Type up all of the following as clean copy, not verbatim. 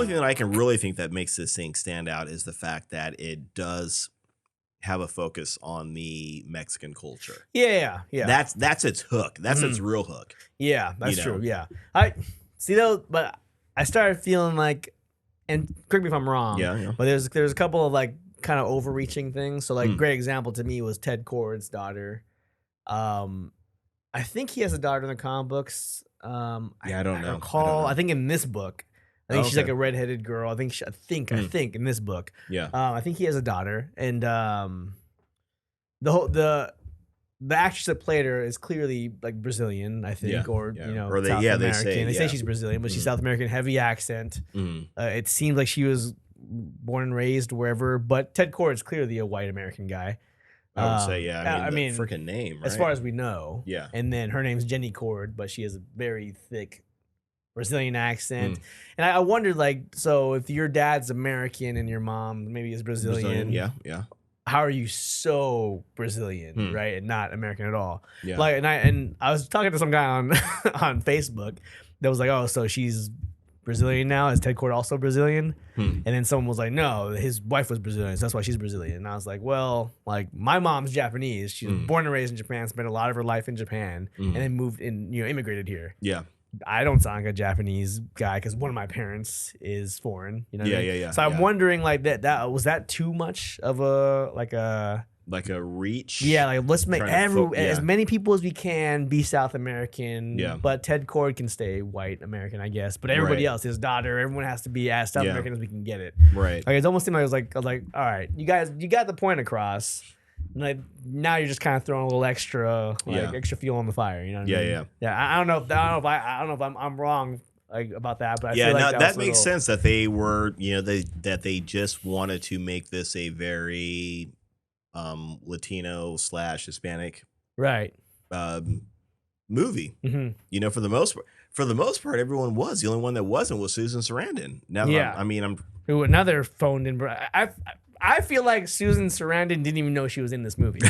only thing that I can really think that makes this thing stand out is the fact that it does have a focus on the Mexican culture. Yeah. That's its hook. That's its real hook. Yeah, that's true. Yeah, I see though, but I started feeling like, and correct me if I'm wrong. Yeah. But there's a couple of like kind of overreaching things. So like, great example to me was Ted Kord's daughter. I think he has a daughter in the comic books. I don't know. I think in this book, I think she's like a redheaded girl. I think in this book. Yeah. I think he has a daughter, and the actress that played her is clearly like Brazilian, I think, or Or South American. They say she's Brazilian, but she's South American, heavy accent. It seems like she was born and raised wherever, but Ted Kord is clearly a white American guy. I would say, I mean, freaking name, right? As far as we know. Yeah. And then her name's Jenny Kord, but she has a very thick Brazilian accent. And I wondered, like, so if your dad's American and your mom maybe is Brazilian. Yeah. How are you so Brazilian, right, and not American at all? Yeah. Like, and I was talking to some guy on on Facebook that was like, oh, so she's Brazilian now? Is Ted Kord also Brazilian? And then someone was like, no, his wife was Brazilian, so that's why she's Brazilian. And I was like, well, like my mom's Japanese. She was born and raised in Japan, spent a lot of her life in Japan, and then moved in, immigrated here. Yeah. I don't sound like a Japanese guy because one of my parents is foreign. You know what I mean? Yeah. So I'm wondering, like, that was that too much of a reach? Yeah, like let's make as many people as we can be South American. Yeah. But Ted Kord can stay white American, I guess. But everybody else, his daughter, everyone has to be as South American as we can get it. Right. Like it almost seemed like I was like, all right, you guys, you got the point across. Like now you're just kind of throwing a little extra fuel on the fire. You know what I mean? Yeah. I don't know if I'm wrong like about that, but I feel like that makes sense that they were, that they just wanted to make this a very Latino / Hispanic movie. For the most part, everyone was. The only one that wasn't was Susan Sarandon. Now, who another phoned in. I feel like Susan Sarandon didn't even know she was in this movie.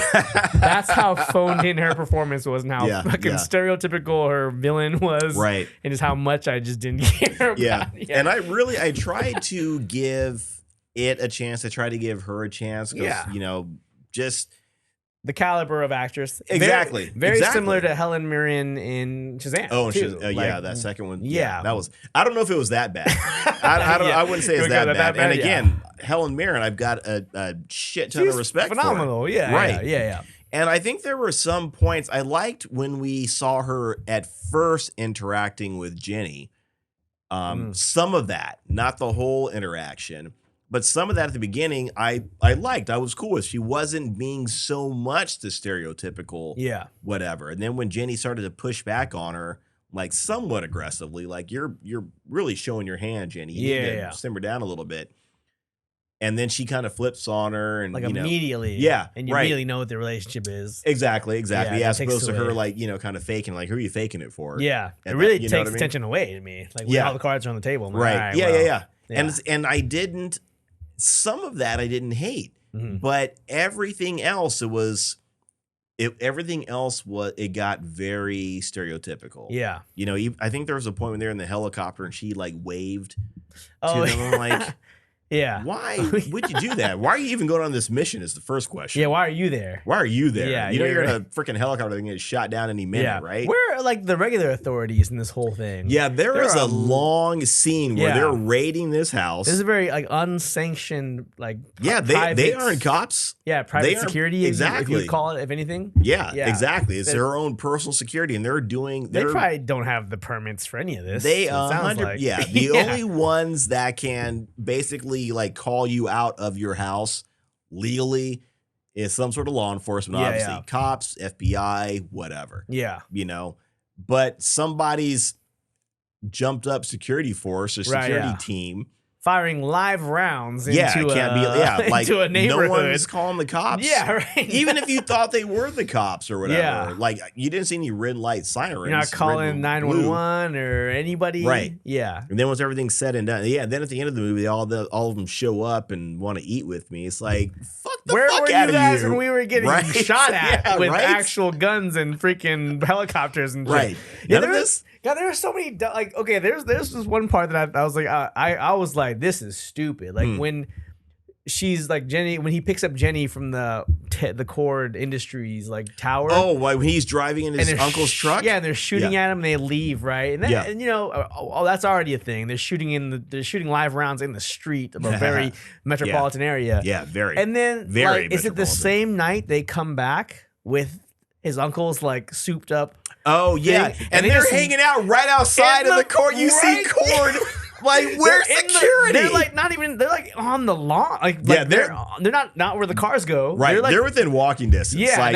That's how phoned in her performance was, and how fucking stereotypical her villain was, right? And just how much I just didn't care about. And I tried to give it a chance. I tried to give her a chance because just the caliber of actress. Exactly. Very similar to Helen Mirren in Shazam. Oh, too. That second one. Yeah. That was, I don't know if it was that bad. I wouldn't say it's that bad. And again, Helen Mirren, I've got a shit ton of respect phenomenal. for. Yeah. Right. Yeah. And I think there were some points I liked when we saw her at first interacting with Jenny. Some of that, not the whole interaction. But some of that at the beginning, I liked. I was cool with. She wasn't being so much the stereotypical, whatever. And then when Jenny started to push back on her, like somewhat aggressively, like you're really showing your hand, Jenny. You need to simmer down a little bit. And then she kind of flips on her, and like immediately, and you immediately know what the relationship is. Exactly. Yeah, as opposed to her like kind of faking, like who are you faking it for? Yeah, it really takes attention away to me. Like when all the cards are on the table, I'm like, right? All right, yeah. And I didn't. Some of that I didn't hate, but everything else it got very stereotypical. Yeah. I think there was a point when they're in the helicopter and she like waved to them. I'm like, why would you do that? Why are you even going on this mission is the first question. Yeah, why are you there? Yeah, you're in a freaking helicopter and get shot down any minute, right? Where are like the regular authorities in this whole thing? Yeah, there is a long scene where they're raiding this house. This is a very like unsanctioned they aren't cops. Yeah, private security, exactly. If you call it, if anything. Yeah, exactly. It's their own personal security, and they probably don't have the permits for any of this. They the only ones that can basically like call you out of your house legally is some sort of law enforcement, obviously cops, FBI, whatever. Yeah, but somebody's jumped up security force or security team. Firing live rounds into into a neighborhood. No one's calling the cops. Yeah, right. Even if you thought they were the cops or whatever. Like you didn't see any red light sirens. You're not calling 911 or anybody. Right. Yeah. And then once everything's said and done, then at the end of the movie, all of them show up and want to eat with me. It's like, fuck Where fuck were you outta guys you. when we were getting Right? shot at Yeah, with right? actual guns and freaking helicopters and shit? Right. Yeah, None of this. God, there were so many. Like, okay, there's this one part that I was like, I was like, this is stupid. Like when she's like Jenny, when he picks up Jenny from the Cord Industries like tower. Oh, when he's driving in his uncle's truck? Yeah, and they're shooting at him and they leave, right? And, then, and you know, that's already a thing. They're shooting live rounds in the street of a very metropolitan area. Yeah, very. And then very like, is it the same night they come back with his uncle's like souped up? Oh yeah, thing, and they're hanging out right outside of the Cord. You see Cord. Like, where's security? They're like not even. They're like on the lawn. Like yeah, they're not where the cars go. Right, they're within walking distance. Yeah, like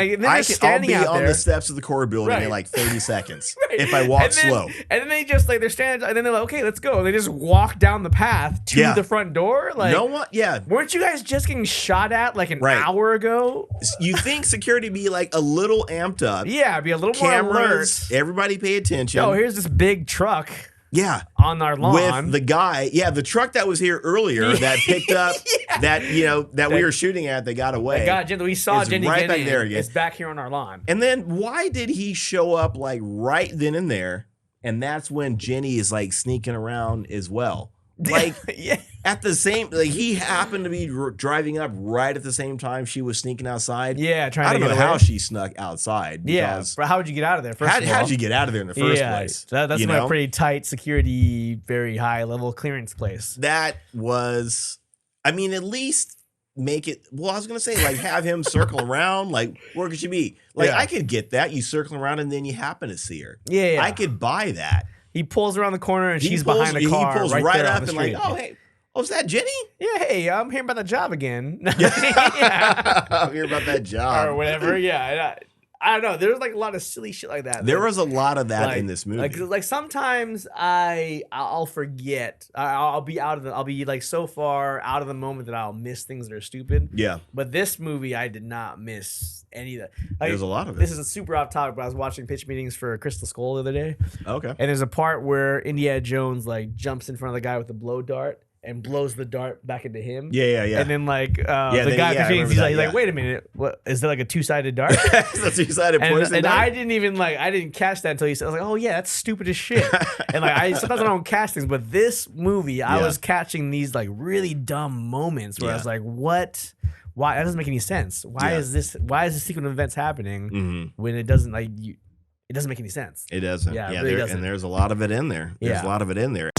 I'll be on the steps of the Cord building in like 30 seconds if I walk slow. And then they just like they're standing, and then they're like, okay, let's go. And they just walk down the path to the front door. Like, no one. Yeah, weren't you guys just getting shot at like an hour ago? You think security be like a little amped up? Yeah, be a little Cameras, more alert. Everybody pay attention. Oh, here's this big truck. Yeah, on our lawn with the guy. Yeah, the truck that was here earlier that picked up that we were shooting at. They got away. We saw Jenny right back there again. It's back here on our lawn. And then why did he show up like right then and there? And that's when Jenny is like sneaking around as well. Like at the same, like he happened to be driving up right at the same time she was sneaking outside. Yeah, trying I to don't get know away. how she snuck outside. Yeah, but how would you get out of there? How'd you get out of there in the first place? That's a pretty tight security, very high level clearance place. That was, I mean, at least make it. Well, I was gonna say like have him circle around. Like where could she be? Like I could get that. You circle around and then you happen to see her. Yeah. I could buy that. He pulls around the corner and she's behind the car. He pulls right up and like, oh, hey. Oh, is that Jenny? Yeah, hey, I'm hearing about the job again. I'm hearing about that job. Or whatever, yeah. I don't know. There's like a lot of silly shit like that. There was a lot of that in this movie. Like sometimes I'll forget. I'll be like so far out of the moment that I'll miss things that are stupid. Yeah. But this movie, I did not miss any of that. Like, there's a lot of it. This is a super off topic, but I was watching pitch meetings for Crystal Skull the other day. Okay. And there's a part where Indiana Jones like jumps in front of the guy with the blow dart and blows the dart back into him. Yeah. And then like the guy he's like, wait a minute, what is there like a two-sided dart? It's a two-sided poison dart? I didn't catch that until you said. I was like, oh yeah, that's stupid as shit. And like sometimes I don't catch things, but this movie I was catching these like really dumb moments where I was like, what? Why? That doesn't make any sense. Why is this sequence of events happening when it doesn't it doesn't make any sense? It doesn't. Yeah, it really doesn't. And there's a lot of it in there. There's a lot of it in there.